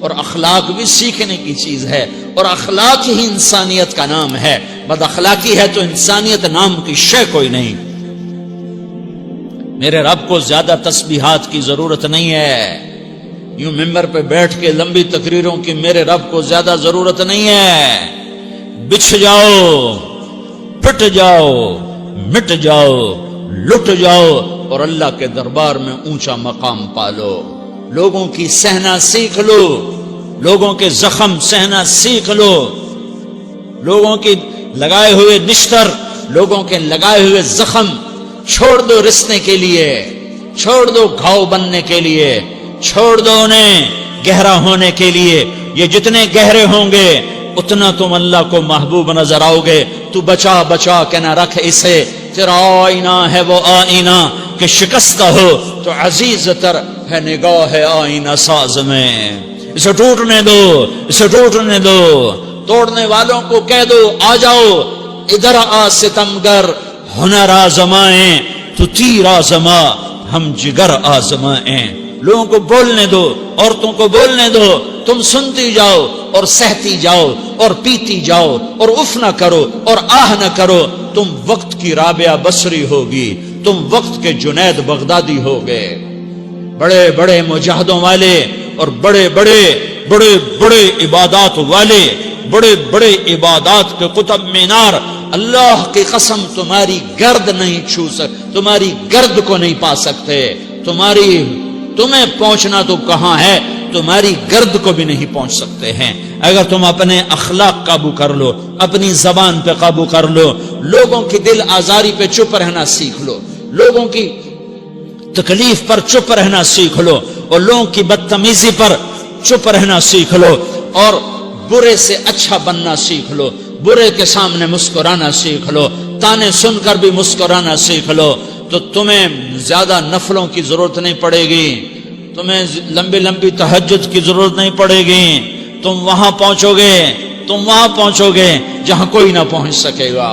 اور اخلاق بھی سیکھنے کی چیز ہے، اور اخلاق ہی انسانیت کا نام ہے۔ بد اخلاقی ہے تو انسانیت نام کی شے کوئی نہیں۔ میرے رب کو زیادہ تسبیحات کی ضرورت نہیں ہے، یوں ممبر پہ بیٹھ کے لمبی تقریروں کی میرے رب کو زیادہ ضرورت نہیں ہے۔ بچھ جاؤ، پٹ جاؤ، مٹ جاؤ، لٹ جاؤ اور اللہ کے دربار میں اونچا مقام پالو۔ لوگوں کی سہنا سیکھ لو، لوگوں کے زخم سہنا سیکھ لو، لوگوں کی لگائے ہوئے نشتر، لوگوں کے لگائے ہوئے زخم چھوڑ دو رسنے کے لیے، چھوڑ دو گھاؤ بننے کے لیے، چھوڑ دو انہیں گہرا ہونے کے لیے۔ یہ جتنے گہرے ہوں گے اتنا تم اللہ کو محبوب نظر آؤ گے۔ تو بچا بچا کے نہ رکھ اسے، تیرا آئینہ ہے وہ آئینہ کہ شکستہ ہو تو عزیز تر ہے نگاہ آئینہ ساز میں۔ اسے ٹوٹنے دو، اسے ٹوٹنے دو۔ توڑنے والوں کو کہہ دو آ جاؤ ادھر آ ستمگر، ہنر آزمائیں تو تیر آزما، ہم جگر آزمائیں۔ لوگوں کو بولنے دو، عورتوں کو بولنے دو، تم سنتی جاؤ اور سہتی جاؤ اور پیتی جاؤ اور اف نہ کرو اور آہ نہ کرو۔ تم وقت کی رابعہ بصری ہوگی، تم وقت کے جنید بغدادی ہوگے۔ بڑے بڑے مجاہدوں والے اور بڑے بڑے بڑے بڑے عبادات والے، بڑے بڑے عبادات کے قطب مینار، اللہ کی قسم تمہاری گرد نہیں چھو سکتے، تمہاری گرد کو نہیں پا سکتے۔ تمہیں پہنچنا تو کہاں ہے، تمہاری گرد کو بھی نہیں پہنچ سکتے ہیں۔ اگر تم اپنے اخلاق قابو کر لو، اپنی زبان پہ قابو کر لو، لوگوں کی دل آزاری پہ چپ رہنا سیکھ لو، لوگوں کی تکلیف پر چپ رہنا سیکھ لو، اور لوگوں کی بدتمیزی پر چپ رہنا سیکھ لو، اور برے سے اچھا بننا سیکھ لو، برے کے سامنے مسکرانا سیکھ لو، تانے سن کر بھی مسکرانا سیکھ لو، تو تمہیں زیادہ نفلوں کی ضرورت نہیں پڑے گی، تمہیں لمبی لمبی تہجد کی ضرورت نہیں پڑے گی۔ تم وہاں پہنچو گے جہاں کوئی نہ پہنچ سکے گا،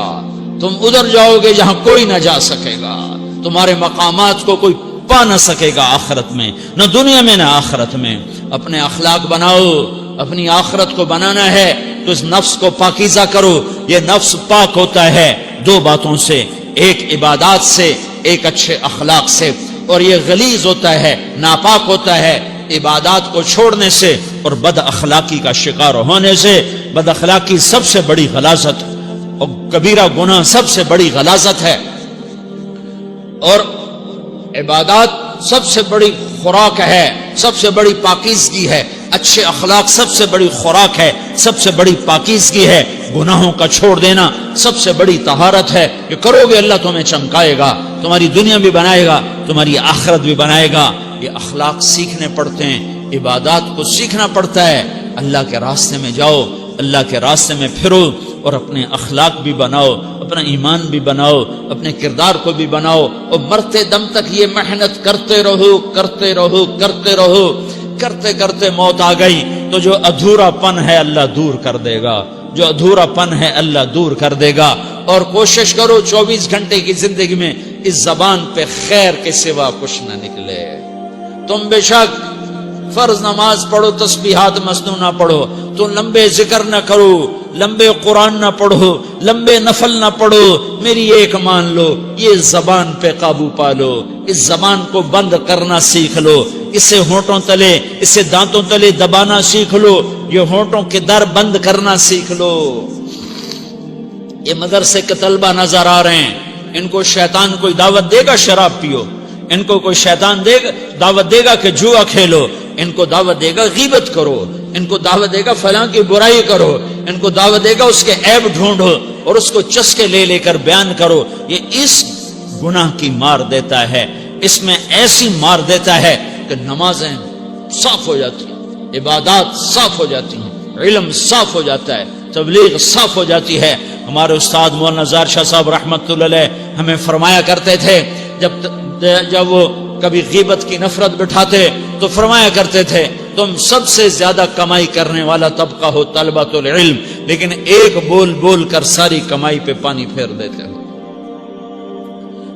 تم ادھر جاؤ گے جہاں کوئی نہ جا سکے گا، تمہارے مقامات کو کوئی پا نہ سکے گا آخرت میں، نہ دنیا میں نہ آخرت میں۔ اپنے اخلاق بناؤ، اپنی آخرت کو بنانا ہے تو اس نفس کو پاکیزہ کرو۔ یہ نفس پاک ہوتا ہے دو باتوں سے، ایک عبادات سے، ایک اچھے اخلاق سے، اور یہ غلیظ ہوتا ہے، ناپاک ہوتا ہے عبادات کو چھوڑنے سے اور بد اخلاقی کا شکار ہونے سے۔ بد اخلاقی سب سے بڑی غلاظت اور کبیرہ گناہ سب سے بڑی غلاظت ہے، اور عبادات سب سے بڑی خوراک ہے، سب سے بڑی پاکیزگی ہے۔ اچھے اخلاق سب سے بڑی خوراک ہے، سب سے بڑی پاکیزگی ہے۔ گناہوں کا چھوڑ دینا سب سے بڑی طہارت ہے۔ یہ کرو گے اللہ تمہیں چمکائے گا، تمہاری دنیا بھی بنائے گا، تمہاری آخرت بھی بنائے گا۔ یہ اخلاق سیکھنے پڑتے ہیں، عبادات کو سیکھنا پڑتا ہے۔ اللہ کے راستے میں جاؤ، اللہ کے راستے میں پھرو، اور اپنے اخلاق بھی بناؤ، اپنا ایمان بھی بناؤ، اپنے کردار کو بھی بناؤ، اور مرتے دم تک یہ محنت کرتے رہو کرتے رہو کرتے رہو۔ کرتے کرتے موت آ گئی تو جو ادھورا پن ہے اللہ دور کر دے گا، جو ادھورا پن ہے اللہ دور کر دے گا۔ اور کوشش کرو 24 گھنٹے کی زندگی میں اس زبان پہ خیر کے سوا کچھ نہ نکلے۔ تم بے شک فرض نماز پڑھو، تسبیحات مسنون نہ پڑھو، تو لمبے ذکر نہ کرو، لمبے قرآن نہ پڑھو، لمبے نفل نہ پڑھو، میری ایک مان لو، یہ زبان پہ قابو پالو، اس زبان کو بند کرنا سیکھ لو، اسے ہونٹوں تلے، اسے دانتوں تلے دبانا سیکھ لو، یہ ہونٹوں کے در بند کرنا سیکھ لو۔ یہ مدرسے کے طلبہ نظر آ رہے ہیں، ان کو شیطان کوئی دعوت دے گا شراب پیو، ان کو کوئی شیطان دعوت دے گا کہ جوا کھیلو، ان کو دعوت دے گا غیبت کرو، ان کو دعوت دے گا فلاں کی برائی کرو، ان کو دعوت دے گا اس کے عیب ڈھونڈو اور اس کو چسکے لے لے کر بیان کرو۔ یہ اس گناہ کی مار دیتا ہے، اس میں ایسی مار دیتا ہے کہ نمازیں صاف ہو جاتی ہیں، عبادات صاف ہو جاتی ہیں، علم صاف ہو جاتا ہے، تبلیغ صاف ہو جاتی ہے۔ ہمارے استاد مولانا زار شاہ صاحب رحمۃ اللہ علیہ ہمیں فرمایا کرتے تھے، جب وہ کبھی غیبت کی نفرت بٹھاتے تو فرمایا کرتے تھے تم سب سے زیادہ کمائی کرنے والا طبقہ ہو طلبۃ العلم، لیکن ایک بول بول کر ساری کمائی پہ پانی پھیر دیتے ہو۔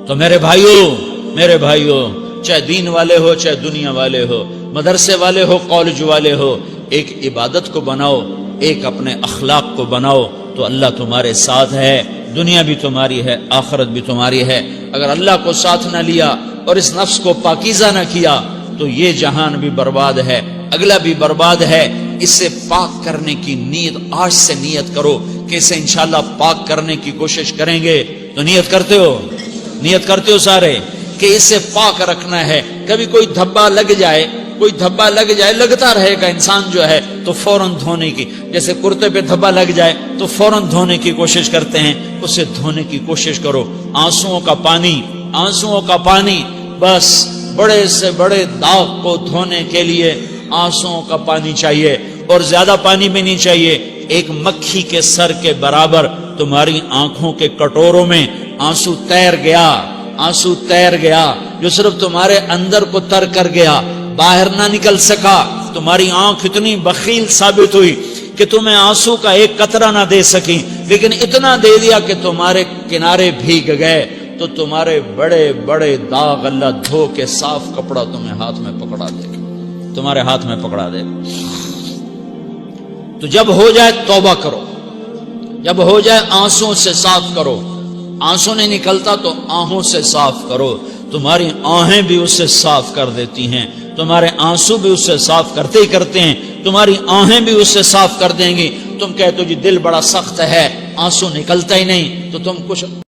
تو میرے بھائیوں چاہے دین والے ہو چاہے دنیا والے ہو، مدرسے والے ہو کالج والے ہو، ایک عبادت کو بناؤ، ایک اپنے اخلاق کو بناؤ، تو اللہ تمہارے ساتھ ہے، دنیا بھی تمہاری ہے، آخرت بھی تمہاری ہے۔ اگر اللہ کو ساتھ نہ لیا اور اس نفس کو پاکیزہ نہ کیا تو یہ جہان بھی برباد ہے، اگلا بھی برباد ہے۔ اسے پاک کرنے کی نیت آج سے نیت کرو کہ اسے انشاءاللہ پاک کرنے کی کوشش کریں گے۔ تو نیت کرتے ہو؟ نیت کرتے ہو سارے کہ اسے پاک رکھنا ہے۔ کبھی کوئی دھبا لگ جائے، کوئی دھبا لگ جائے، لگتا رہے گا انسان جو ہے تو فوراً دھونے کی، جیسے کرتے پہ دھبا لگ جائے تو فوراً دھونے کی کوشش کرتے ہیں، اسے دھونے کی کوشش کرو۔ آنسوؤں کا پانی، آنسوؤں کا پانی، بس بڑے سے بڑے داغ کو دھونے کے لیے آنسوؤں کا پانی چاہیے، اور زیادہ پانی بھی نہیں چاہیے۔ ایک مکھی کے سر کے برابر تمہاری آنکھوں کے کٹوروں میں آنسو تیر گیا، آنسو تیر گیا، جو صرف تمہارے اندر کو تر کر گیا، باہر نہ نکل سکا۔ تمہاری آنکھ اتنی بخیل ثابت ہوئی کہ تمہیں آنسو کا ایک قطرہ نہ دے سکی، لیکن اتنا دے دیا کہ تمہارے کنارے بھیگ گئے۔ تو تمہارے بڑے بڑے داغ اللہ دھو کے صاف کپڑا تمہیں ہاتھ میں پکڑا دے گا، تمہارے ہاتھ میں پکڑا دے گا۔ تو جب ہو جائے توبہ کرو، جب ہو جائے آنسوں سے صاف کرو۔ آنسو نہیں نکلتا تو آہوں سے صاف کرو، تمہاری آہیں بھی اس سے صاف کر دیتی ہیں، تمہارے آنسو بھی اس سے صاف کرتے ہی کرتے ہیں، تمہاری آہیں بھی اس سے صاف کر دیں گی۔ تم کہتے ہو جی دل بڑا سخت ہے، آنسو نکلتا ہی نہیں، تو تم کچھ